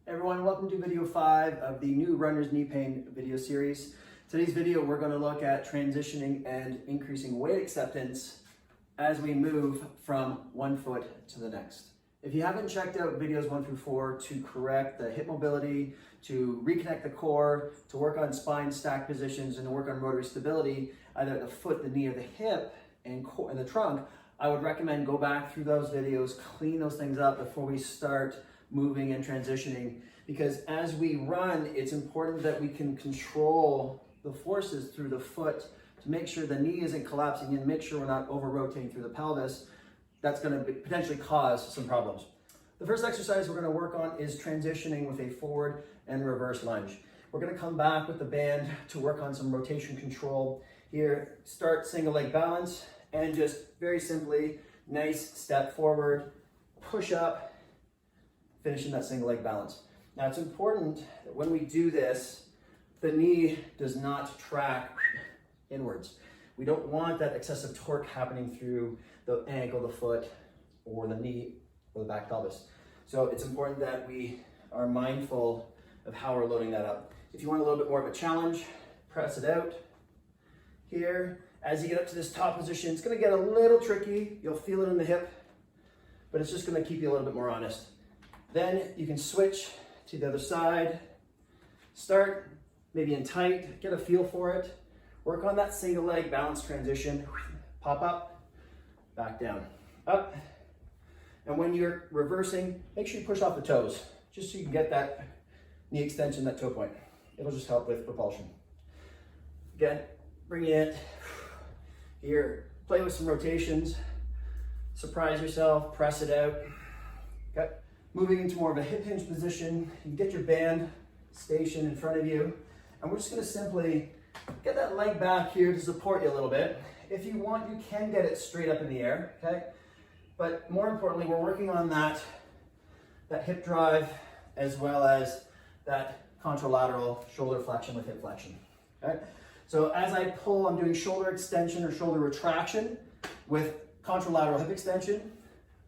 Everyone, welcome to video 5 of the new runner's knee pain video series. Today's video, we're going to look at transitioning and increasing weight acceptance as we move from one foot to the next. If you haven't checked out videos 1 through 4 to correct the hip mobility, to reconnect the core, to work on spine stack positions, and to work on rotary stability, either at the foot, the knee, or the hip, and the trunk, I would recommend go back through those videos, clean those things up before we start moving and transitioning, because as we run, it's important that we can control the forces through the foot to make sure the knee isn't collapsing and make sure we're not over rotating through the pelvis. That's going to potentially cause some problems. The first exercise we're going to work on is transitioning with a forward and reverse lunge. We're going to come back with the band to work on some rotation control. Here, start single leg balance and just very simply, nice step forward, push up, finishing that single leg balance. Now it's important that when we do this, the knee does not track inwards. We don't want that excessive torque happening through the ankle, the foot, or the knee, or the back pelvis. So it's important that we are mindful of how we're loading that up. If you want a little bit more of a challenge, press it out here. As you get up to this top position, it's gonna get a little tricky. You'll feel it in the hip, but it's just gonna keep you a little bit more honest. Then you can switch to the other side. Start maybe in tight, get a feel for it. Work on that single leg balance transition. Pop up, back down, up. And when you're reversing, make sure you push off the toes, just so you can get that knee extension, that toe point. It'll just help with propulsion. Again, bring it here, play with some rotations, surprise yourself, press it out. Okay. Moving into more of a hip hinge position, you can get your band stationed in front of you, and we're just going to simply get that leg back here to support you a little bit. If you want, you can get it straight up in the air, okay? But more importantly, we're working on that hip drive as well as that contralateral shoulder flexion with hip flexion, okay? So as I pull, I'm doing shoulder extension or shoulder retraction with contralateral hip extension,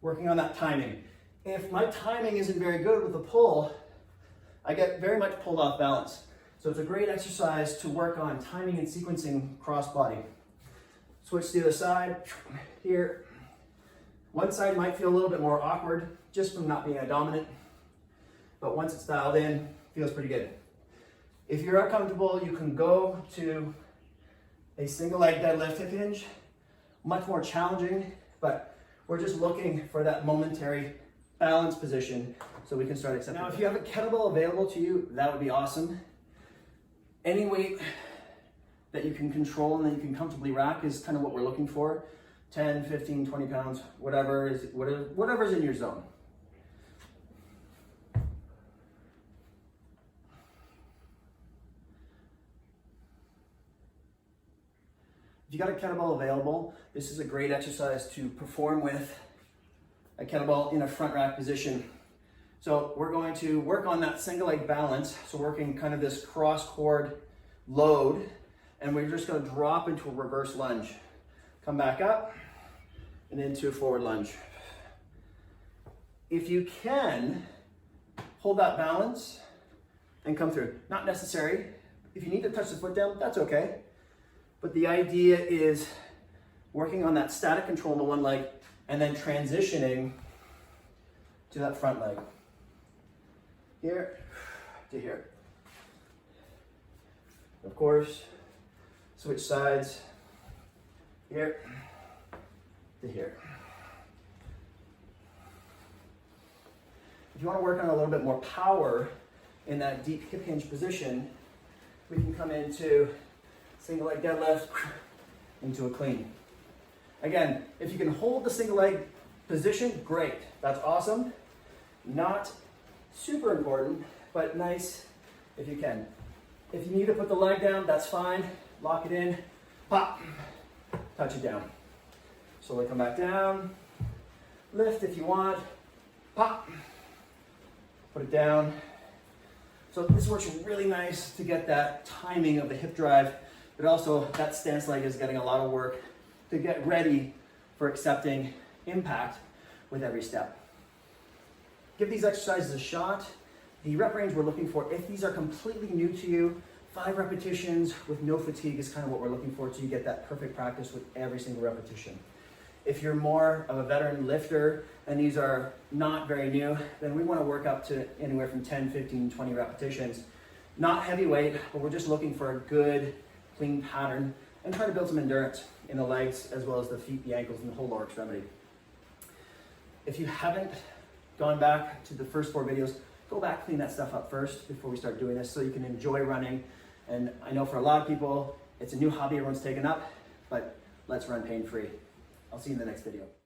working on that timing. If my timing isn't very good with the pull, I get very much pulled off balance. So it's a great exercise to work on timing and sequencing cross body. Switch to the other side, here. One side might feel a little bit more awkward just from not being a dominant, but once it's dialed in, feels pretty good. If you're uncomfortable, you can go to a single leg deadlift hip hinge. Much more challenging, but we're just looking for that momentary balance position so we can start accepting. Now, if you have a kettlebell available to you, that would be awesome. Any weight that you can control and that you can comfortably rack is kind of what we're looking for. 10, 15, 20 pounds, whatever's in your zone. If you got a kettlebell available, this is a great exercise to perform with a kettlebell in a front rack position. So we're going to work on that single leg balance. So working kind of this cross cord load, and we're just going to drop into a reverse lunge. Come back up and into a forward lunge. If you can, hold that balance and come through. Not necessary. If you need to touch the foot down, that's okay. But the idea is working on that static control in the one leg and then transitioning to that front leg. Here to here. Of course, switch sides. Here to here. If you want to work on a little bit more power in that deep hip hinge position, we can come into single leg deadlift into a clean. Again, if you can hold the single leg position, great. That's awesome. Not super important, but nice if you can. If you need to put the leg down, that's fine. Lock it in, pop, touch it down. Slowly come back down, lift if you want, pop, put it down. So this works really nice to get that timing of the hip drive, but also that stance leg is getting a lot of work to get ready for accepting impact with every step. Give these exercises a shot. The rep range we're looking for, if these are completely new to you, 5 repetitions with no fatigue is kind of what we're looking for, so you get that perfect practice with every single repetition. If you're more of a veteran lifter and these are not very new, then we want to work up to anywhere from 10, 15, 20 repetitions. Not heavyweight, but we're just looking for a good, clean pattern and try to build some endurance in the legs as well as the feet, the ankles, and the whole lower extremity. If you haven't gone back to the first 4 videos, go back, clean that stuff up first before we start doing this so you can enjoy running. And I know for a lot of people, it's a new hobby everyone's taken up, but let's run pain-free. I'll see you in the next video.